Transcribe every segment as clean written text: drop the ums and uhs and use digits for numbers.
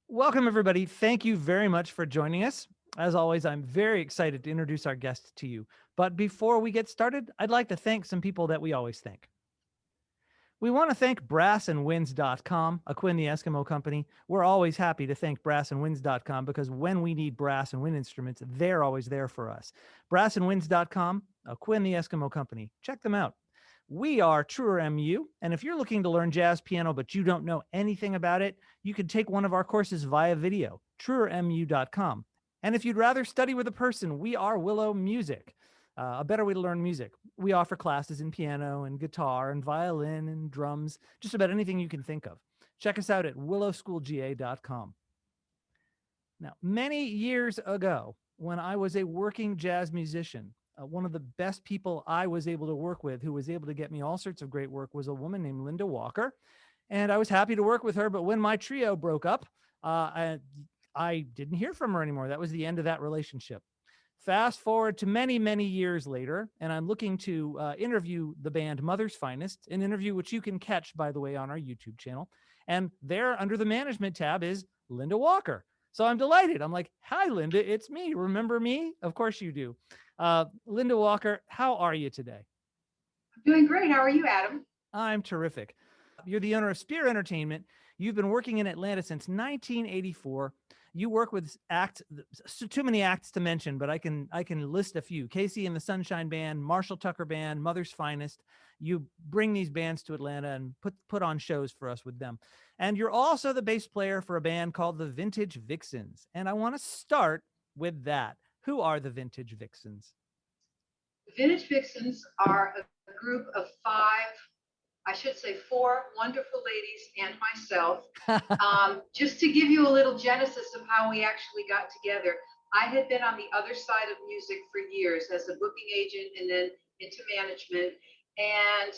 Welcome, everybody. Thank you very much for joining us. As always, I'm very excited to introduce our guest to you. But before we get started, I'd like to thank some people that we always thank. We want to thank brassandwinds.com, a Quinn the Eskimo company. We're always happy to thank brassandwinds.com because when we need brass and wind instruments, they're always there for us. Brassandwinds.com, a Quinn the Eskimo company. Check them out. We are Truer MU, and if you're looking to learn jazz piano but you don't know anything about it, you can take one of our courses via video, truermu.com. And if you'd rather study with a person, we are Willow Music, a better way to learn music. We offer classes in piano and guitar and violin and drums, just about anything you can think of. Check us out at willowschoolga.com. Now, many years ago, when I was a working jazz musician, one of the best people I was able to work with, who was able to get me all sorts of great work, was a woman named Linda Walker. And I was happy to work with her. But when my trio broke up, I didn't hear from her anymore. That was the end of that relationship. Fast forward to many, many years later, and I'm looking to interview the band Mother's Finest, an interview which you can catch, by the way, on our YouTube channel. And there, under the management tab, is Linda Walker. So I'm delighted. I'm like, hi, Linda, it's me. Remember me? Of course you do. Linda Walker, how are you today? Doing great. How are you, Adam? I'm terrific. You're the owner of Spear Entertainment. You've been working in Atlanta since 1984. You work with acts, too many acts to mention, but I can list a few. Casey and the Sunshine Band, Marshall Tucker Band, Mother's Finest. You bring these bands to Atlanta and put on shows for us with them. And you're also the bass player for a band called the Vintage Vixens. And I want to start with that. Who are the Vintage Vixens? The Vintage Vixens are a group of five, I should say four wonderful ladies and myself. Just to give you a little genesis of how we actually got together, I had been on the other side of music for years as a booking agent and then into management. And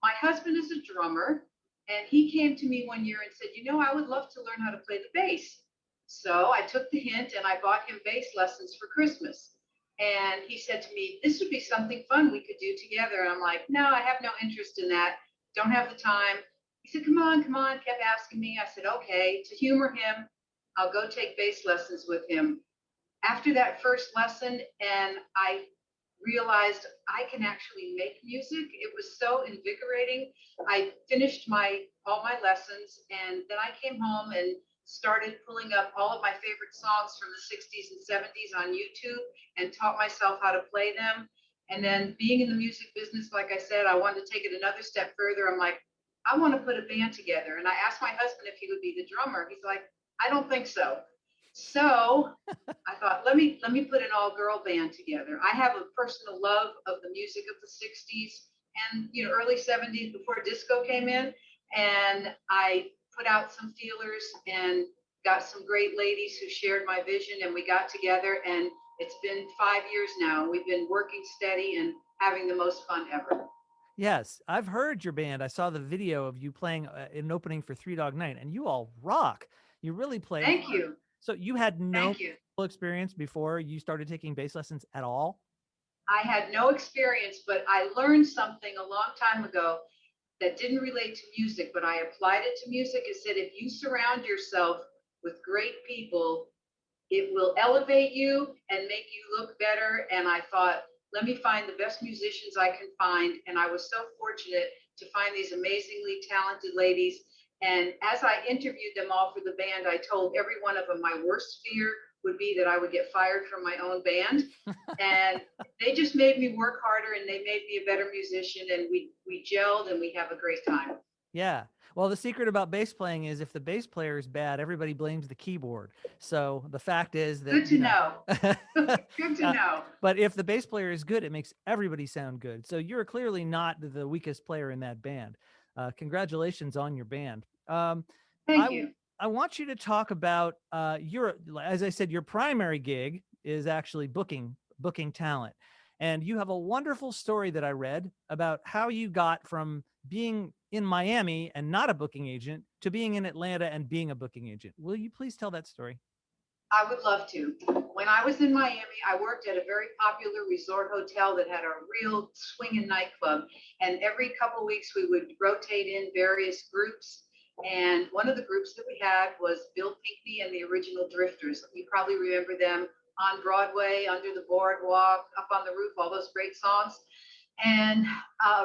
my husband is a drummer, and he came to me one year and said, I would love to learn how to play the bass. So I took the hint and I bought him bass lessons for Christmas. And he said to me, this would be something fun we could do together. And I'm like, no, I have no interest in that. Don't have the time. He said, come on, kept asking me. I said, okay, to humor him, I'll go take bass lessons with him. After that first lesson, and I realized I can actually make music. It was so invigorating. I finished my all my lessons, and then I came home and started pulling up all of my favorite songs from the 60s and 70s on YouTube and taught myself how to play them. And then being in the music business, like I said, I wanted to take it another step further. I'm like, I want to put a band together. And I asked my husband if he would be the drummer. He's like, I don't think so. So I thought, let me put an all girl band together. I have a personal love of the music of the 60s and early 70s before disco came in. And I put out some feelers and got some great ladies who shared my vision, and we got together, and it's been 5 years now. We've been working steady and having the most fun ever. Yes, I've heard your band. I saw the video of you playing an opening for Three Dog Night, and you all rock. You really play Thank hard. you. So you had no Thank you. experience before you started taking bass lessons at all? I had no experience, but I learned something a long time ago that didn't relate to music, but I applied it to music. It said, if you surround yourself with great people, it will elevate you and make you look better. And I thought, let me find the best musicians I can find. And I was so fortunate to find these amazingly talented ladies. And as I interviewed them all for the band, I told every one of them my worst fear would be that I would get fired from my own band. And they just made me work harder, and they made me a better musician, and we gelled and we have a great time. Yeah. Well, the secret about bass playing is if the bass player is bad, everybody blames the keyboard. So the fact is that, Good to know. Good to uh, know. but if the bass player is good, it makes everybody sound good. So you're clearly not the weakest player in that band. Congratulations on your band. I Thank you. I want you to talk about your, as I said, your primary gig is actually booking talent, and you have a wonderful story that I read about how you got from being in Miami and not a booking agent to being in Atlanta and being a booking agent. Will you please tell that story? I would love to. When I was in Miami, I worked at a very popular resort hotel that had a real swinging nightclub. And every couple of weeks, we would rotate in various groups. And one of the groups that we had was Bill Pinkney and the Original Drifters. You probably remember them on Broadway, Under the Boardwalk, Up on the Roof, all those great songs. And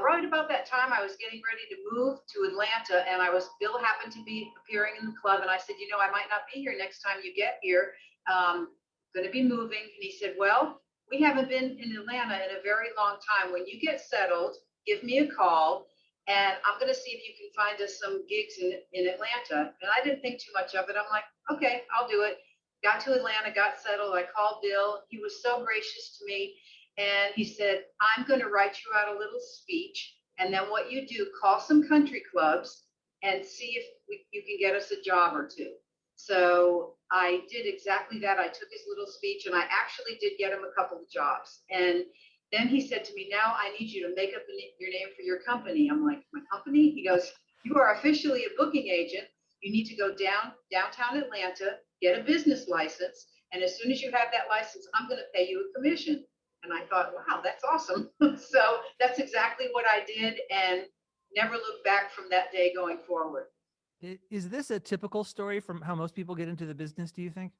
right about that time, I was getting ready to move to Atlanta, and Bill happened to be appearing in the club, and I said, you know, I might not be here next time you get here. Going to be moving. And he said, well, we haven't been in Atlanta in a very long time. When you get settled, give me a call, and I'm going to see if you can find us some gigs in Atlanta. And I didn't think too much of it. I'm like, okay, I'll do it. Got to Atlanta, got settled. I called Bill. He was so gracious to me. And he said, I'm going to write you out a little speech. And then what you do, call some country clubs and see if you can get us a job or two. So I did exactly that. I took his little speech and I actually did get him a couple of jobs. And then he said to me, now I need you to make up your name for your company. I'm like, my company? He goes, you are officially a booking agent. You need to go downtown Atlanta, get a business license. And as soon as you have that license, I'm going to pay you a commission. And I thought, wow, that's awesome. So that's exactly what I did and never looked back from that day going forward. Is this a typical story from how most people get into the business, do you think?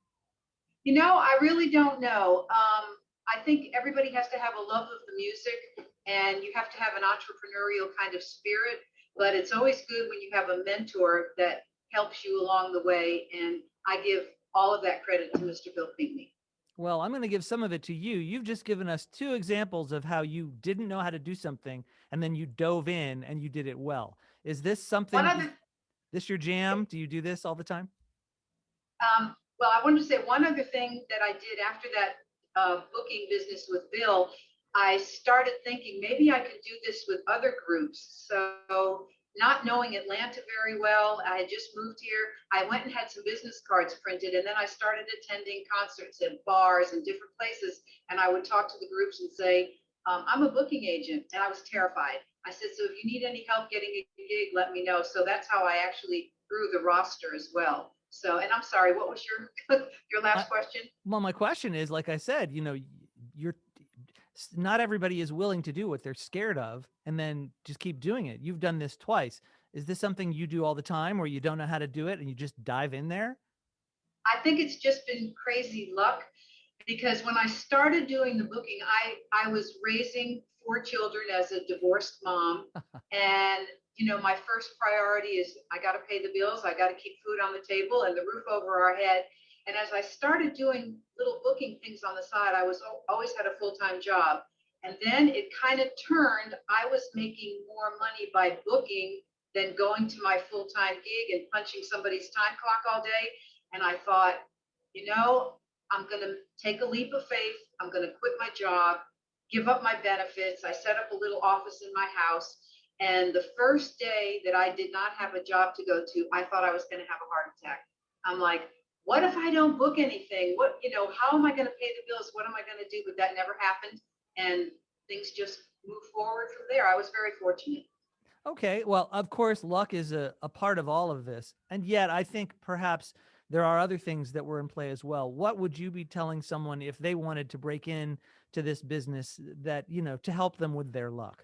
You know, I really don't know. I think everybody has to have a love of the music and you have to have an entrepreneurial kind of spirit, but it's always good when you have a mentor that helps you along the way. And I give all of that credit to Mr. Bill Pinkney. Well, I'm going to give some of it to you. You've just given us two examples of how you didn't know how to do something and then you dove in and you did it well. Is this One something, is other this your jam? Do you do this all the time? Well, I wanted to say one other thing that I did after that booking business with Bill. I started thinking maybe I could do this with other groups. So, not knowing Atlanta very well, I had just moved here. I went and had some business cards printed, and then I started attending concerts at bars and different places. And I would talk to the groups and say, I'm a booking agent, and I was terrified. I said, so if you need any help getting a gig, let me know. So that's how I actually grew the roster as well. So, and I'm sorry, what was your I, last question? well, my question is, like I said, you're not everybody is willing to do what they're scared of and then just keep doing it. You've done this twice. Is this something you do all the time where you don't know how to do it and you just dive in there? I think it's just been crazy luck because when I started doing the booking, I was raising four children as a divorced mom, and you know my first priority is I got to pay the bills, I got to keep food on the table and the roof over our head. And as I started doing little booking things on the side, I was always had a full-time job, and then it kind of turned. I was making more money by booking than going to my full-time gig and punching somebody's time clock all day. And I thought, you know, I'm going to take a leap of faith. I'm going to quit my job, give up my benefits. I set up a little office in my house. And the first day that I did not have a job to go to, I thought I was going to have a heart attack. I'm like, what if I don't book anything? What, you know, how am I going to pay the bills? What am I going to do? But that never happened. And things just moved forward from there. I was very fortunate. Okay. Well, of course, luck is a part of all of this. And yet, I think perhaps there are other things that were in play as well. What would you be telling someone if they wanted to break in to this business that, to help them with their luck?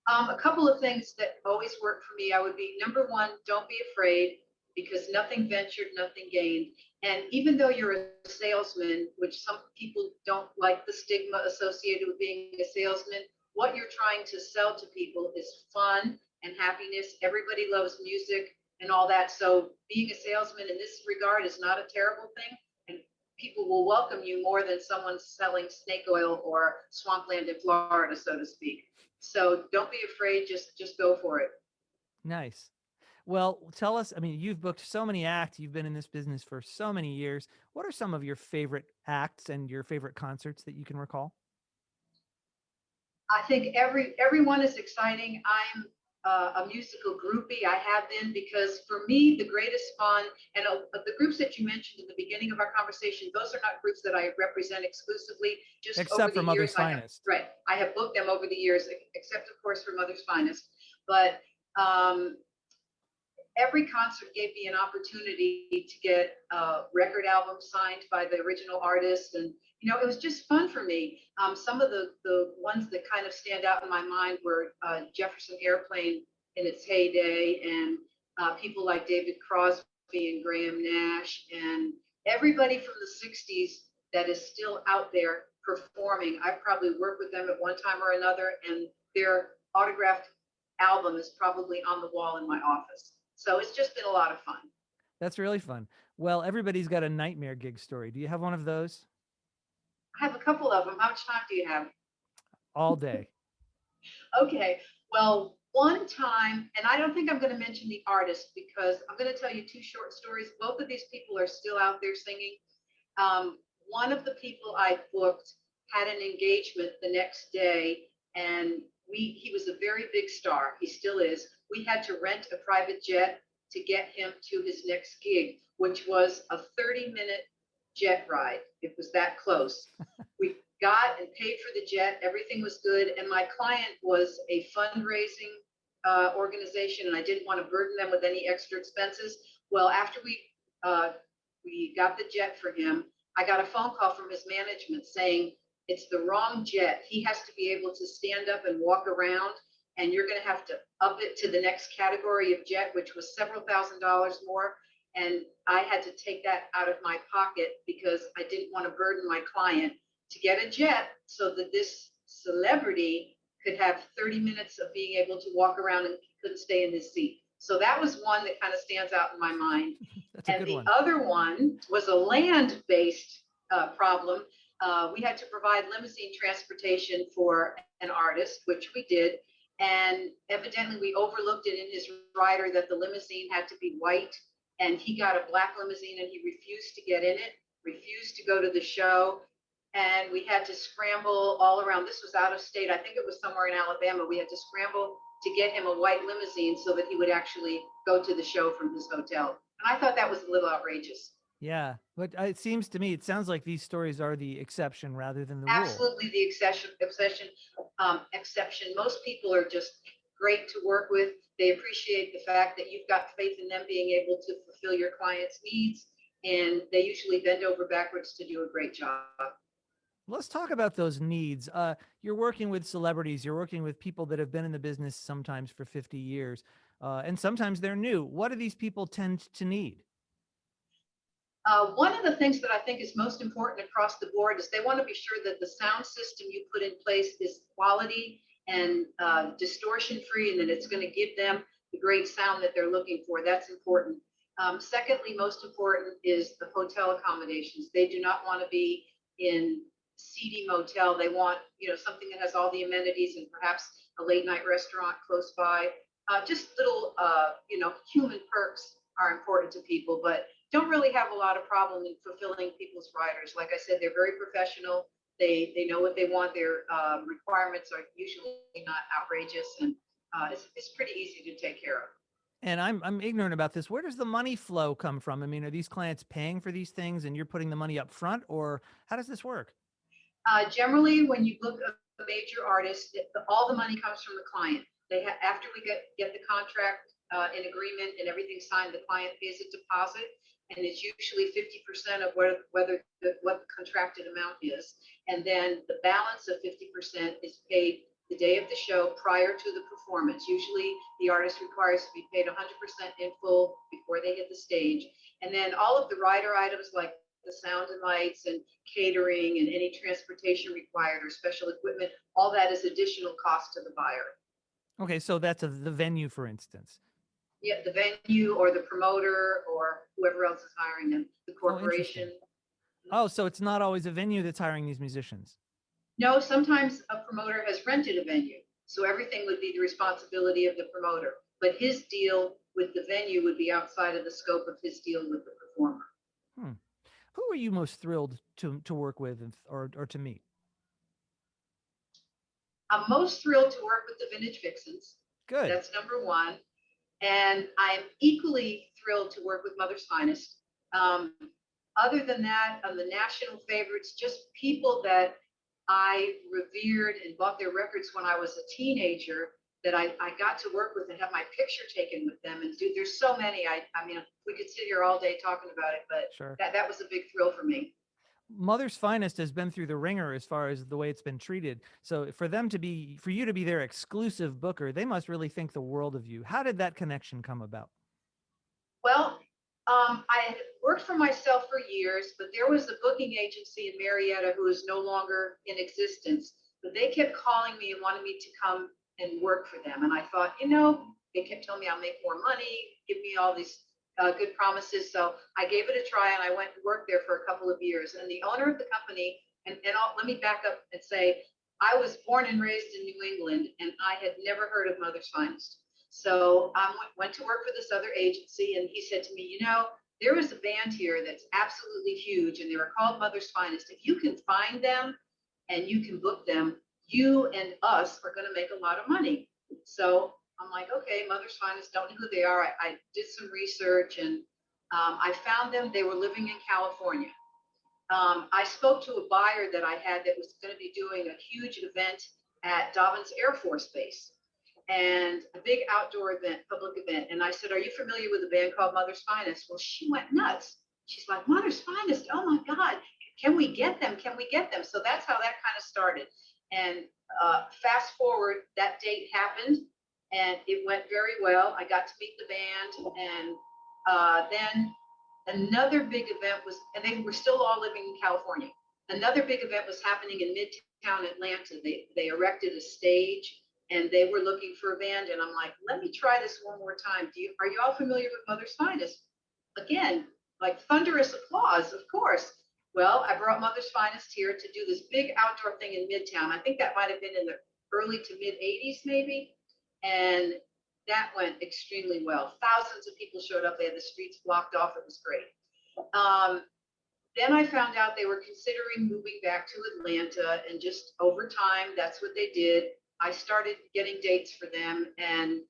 A couple of things that always work for me, I would be number one, don't be afraid because nothing ventured, nothing gained. And even though you're a salesman, which some people don't like the stigma associated with being a salesman, what you're trying to sell to people is fun and happiness. Everybody loves music and all that. So being a salesman in this regard is not a terrible thing. And people will welcome you more than someone selling snake oil or swampland in Florida, so to speak. So don't be afraid, just go for it. Nice. Well, tell us, I mean, you've booked so many acts, you've been in this business for so many years. What are some of your favorite acts and your favorite concerts that you can recall? I think everyone is exciting. I'm a musical groupie. I have been because for me the greatest fun and the groups that you mentioned in the beginning of our conversation, those are not groups that I represent exclusively. Just over Except the for Mother's years, Finest. I have booked them over the years, except of course for Mother's Finest. But um, every concert gave me an opportunity to get a record album signed by the original artist. And, you know, it was just fun for me. Some of the ones that kind of stand out in my mind were Jefferson Airplane in its heyday and people like David Crosby and Graham Nash and everybody from the 60s that is still out there performing. I've probably worked with them at one time or another, and their autographed album is probably on the wall in my office. So it's just been a lot of fun. That's really fun. Well, everybody's got a nightmare gig story. Do you have one of those? I have a couple of them. How much time do you have? All day. Okay. Well, one time, and I don't think I'm going to mention the artist because I'm going to tell you two short stories. Both of these people are still out there singing. Um, one of the people I booked had an engagement the next day, and he was a very big star. He still is. We had to rent a private jet to get him to his next gig, which was a 30-minute jet ride. It was that close. We got and paid for the jet. Everything was good. And my client was a fundraising organization, and I didn't want to burden them with any extra expenses. Well, after we got the jet for him, I got a phone call from his management saying it's the wrong jet. He has to be able to stand up and walk around, and you're going to have to up it to the next category of jet, which was several $1,000s more. And I had to take that out of my pocket because I didn't want to burden my client to get a jet so that this celebrity could have 30 minutes of being able to walk around and couldn't stay in his seat. So that was one that kind of stands out in my mind. That's a And good the one. other one was a land-based problem. We had to provide limousine transportation for an artist, which we did. And evidently we overlooked it in his rider that the limousine had to be white. And he got a black limousine and he refused to get in it, refused to go to the show. And we had to scramble all around. This was out of state. I think it was somewhere in Alabama. We had to scramble to get him a white limousine so that he would actually go to the show from his hotel. And I thought that was a little outrageous. Yeah. But it seems to me, it sounds like these stories are the exception rather than the rule. Absolutely the exception. Most people are just great to work with. They appreciate the fact that you've got faith in them being able to fulfill your client's needs, and they usually bend over backwards to do a great job. Let's talk about those needs. You're working with celebrities, you're working with people that have been in the business sometimes for 50 years, and sometimes they're new. What do these people tend to need? One of the things that I think is most important across the board is they want to be sure that the sound system you put in place is quality and distortion free, and that it's going to give them the great sound that they're looking for. That's important. Secondly, most important is the hotel accommodations. They do not want to be in seedy motel. They want, something that has all the amenities and perhaps a late night restaurant close by. Just little, human perks are important to people, but don't really have a lot of problem in fulfilling people's riders. Like I said, they're very professional. They know what they want. Their requirements are usually not outrageous, and it's pretty easy to take care of. And I'm ignorant about this. Where does the money flow come from? I mean, are these clients paying for these things and you're putting the money up front, or how does this work? Generally, when you book a major artist, all the money comes from the client. After we get the contract in agreement and everything signed, the client pays a deposit, and it's usually 50% of what the contracted amount is, and then the balance of 50% is paid the day of the show prior to the performance. Usually, the artist requires to be paid 100% in full before they hit the stage, and then all of the rider items like the sound and lights and catering and any transportation required or special equipment, all that is additional cost to the buyer. Okay, so that's the venue, for instance. Yeah, the venue or the promoter or whoever else is hiring them, the Oh, interesting. corporation. Oh, so it's not always a venue that's hiring these musicians. No, sometimes a promoter has rented a venue, so everything would be the responsibility of the promoter. But his deal with the venue would be outside of the scope of his deal with the performer. Hmm. Who are you most thrilled to work with or to meet? I'm most thrilled to work with the Vintage Vixens. Good. That's number one. And I'm equally thrilled to work with Mother's Finest. Um, Other than that, on the national favorites, just people that I revered and bought their records when I was a teenager that I got to work with and have my picture taken with them. And dude, there's so many. I mean, we could sit here all day talking about it, but Sure. that was a big thrill for me. Mother's Finest has been through the ringer as far as the way it's been treated. So for you to be their exclusive booker, they must really think the world of you. How did that connection come about? Well, I had worked for myself for years, but there was a booking agency in Marietta who is no longer in existence. But they kept calling me and wanted me to come and work for them. And I thought, they kept telling me I'll make more money, give me all these good promises. So I gave it a try and I went and worked there for a couple of years. And the owner of the company, let me back up and say, I was born and raised in New England and I had never heard of Mother's Finest. So I went to work for this other agency, and he said to me, there is a band here that's absolutely huge, and they were called Mother's Finest. If you can find them and you can book them, you and us are going to make a lot of money. So I'm like, okay, Mother's Finest, don't know who they are. I did some research, and I found them. They were living in California. I spoke to a buyer that I had that was going to be doing a huge event at Dobbins Air Force Base and a big outdoor event, public event. And I said, are you familiar with a band called Mother's Finest? Well, she went nuts. She's like, Mother's Finest, oh my God, can we get them? Can we get them? So that's how that kind of started. And fast forward, that date happened and it went very well. I got to meet the band, and then another big event was, and they were still all living in California. Another big event was happening in Midtown Atlanta. They erected a stage and they were looking for a band. And I'm like, let me try this one more time. Are you all familiar with Mother's Finest? Again, like thunderous applause, of course. Well, I brought Mother's Finest here to do this big outdoor thing in Midtown. I think that might have been in the early to mid 80s, maybe. And that went extremely well. Thousands of people showed up. They had the streets blocked off. It was great. Then I found out they were considering moving back to Atlanta, and just over time, that's what they did. I started getting dates for them, and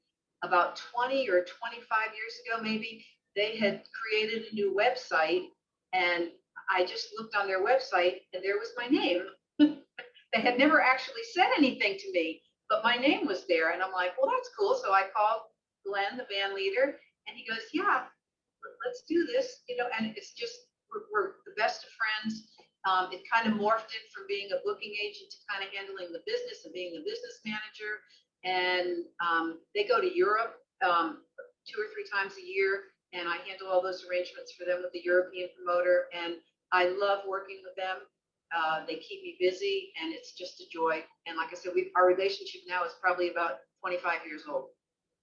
about 20 or 25 years ago, maybe, they had created a new website, and I just looked on their website, and there was my name. They had never actually said anything to me, but my name was there, and I'm like, well, that's cool. So I called Glenn, the band leader, and he goes, yeah, let's do this, and it's just, we're the best of friends. It kind of morphed in from being a booking agent to kind of handling the business and being the business manager. And they go to Europe 2 or 3 times a year, and I handle all those arrangements for them with the European promoter. And I love working with them. They keep me busy, and it's just a joy. And like I said, our relationship now is probably about 25 years old.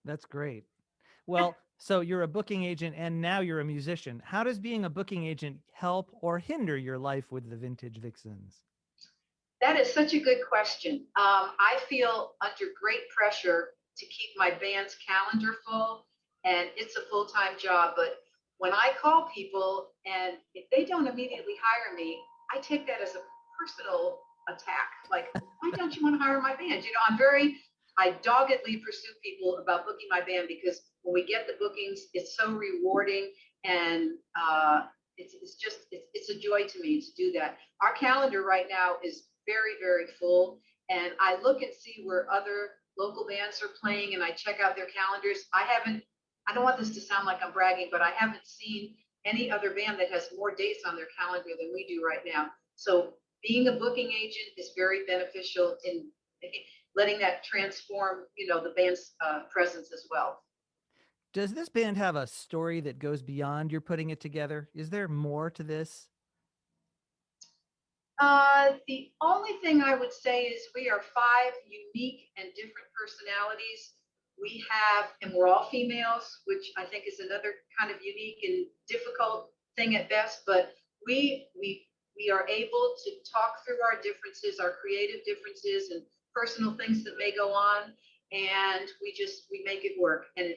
That's great. Well, so you're a booking agent and now you're a musician. How does being a booking agent help or hinder your life with the Vintage Vixens? That is such a good question. I feel under great pressure to keep my band's calendar full, and it's a full-time job. But when I call people and if they don't immediately hire me, I take that as a personal attack. Like, why don't you want to hire my band? I doggedly pursue people about booking my band, because when we get the bookings, it's so rewarding, and it's a joy to me to do that. Our calendar right now is very, very full. And I look and see where other local bands are playing, and I check out their calendars. I don't want this to sound like I'm bragging, but I haven't seen any other band that has more dates on their calendar than we do right now. So being a booking agent is very beneficial in letting that transform, the band's presence as well. Does this band have a story that goes beyond your putting it together? Is there more to this? The only thing I would say is we are 5 unique and different personalities. And we're all females, which I think is another kind of unique and difficult thing at best. But we are able to talk through our differences, our creative differences, and personal things that may go on, and we make it work. And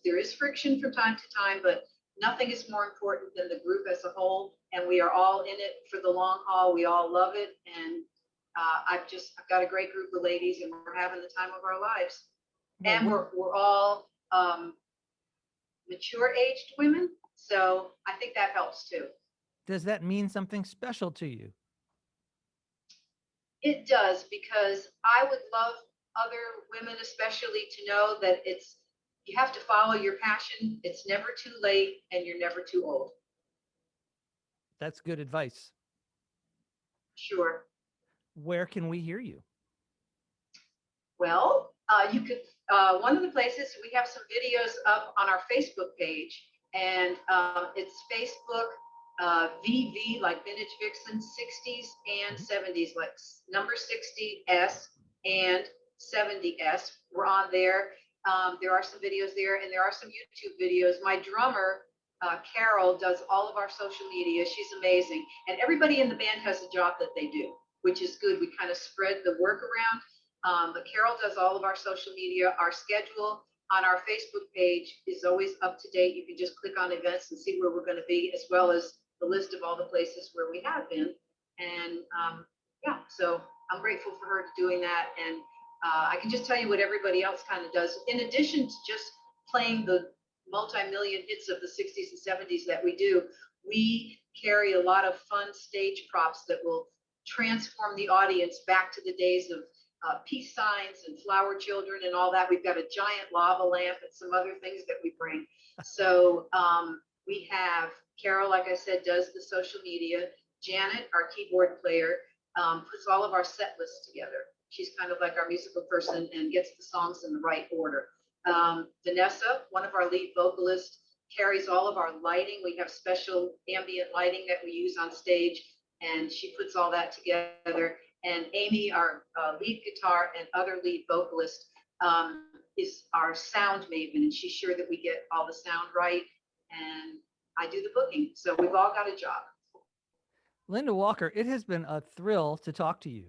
there is friction from time to time, but nothing is more important than the group as a whole, and we are all in it for the long haul. We all love it, and I've got a great group of ladies, and we're having the time of our lives. Well, And we're all mature aged women, so I think that helps too. does that mean something special to you? It does, because I would love other women especially to know that you have to follow your passion. It's never too late, and you're never too old. That's good advice. Sure. Where can we hear you? Well, you could, one of the places, we have some videos up on our Facebook page, And it's Facebook, VV, like Vintage Vixen, 60s and 70s, like number 60S and 70S. We're on there. There are some videos there, and there are some YouTube videos. My drummer, Carol, does all of our social media. She's amazing. And everybody in the band has a job that they do, which is good. We kind of spread the work around. But Carol does all of our social media. Our schedule on our Facebook page is always up to date. You can just click on events and see where we're going to be, as well as the list of all the places where we have been. And yeah, so I'm grateful for her doing that. And I can just tell you what everybody else kind of does. In addition to just playing the multi-million hits of the 60s and 70s that we do, we carry a lot of fun stage props that will transform the audience back to the days of peace signs and flower children and all that. We've got a giant lava lamp and some other things that we bring. So we have Carol, like I said, does the social media. Janet, our keyboard player, puts all of our set lists together. She's kind of like our musical person and gets the songs in the right order. Vanessa, one of our lead vocalists, carries all of our lighting. We have special ambient lighting that we use on stage, and she puts all that together. And Amy, our lead guitar and other lead vocalist, is our sound maven, and she's sure that we get all the sound right. And I do the booking. So we've all got a job. Linda Walker, it has been a thrill to talk to you.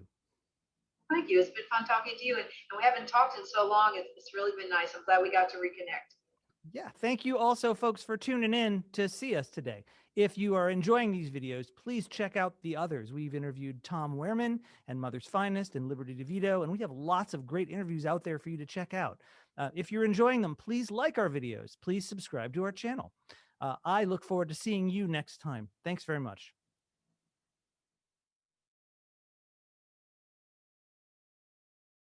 Thank you. It's been fun talking to you. And we haven't talked in so long. It's really been nice. I'm glad we got to reconnect. Yeah, thank you also, folks, for tuning in to see us today. If you are enjoying these videos, please check out the others. We've interviewed Tom Wehrman and Mother's Finest and Liberty DeVito, and we have lots of great interviews out there for you to check out. If you're enjoying them, please like our videos. Please subscribe to our channel. I look forward to seeing you next time. Thanks very much.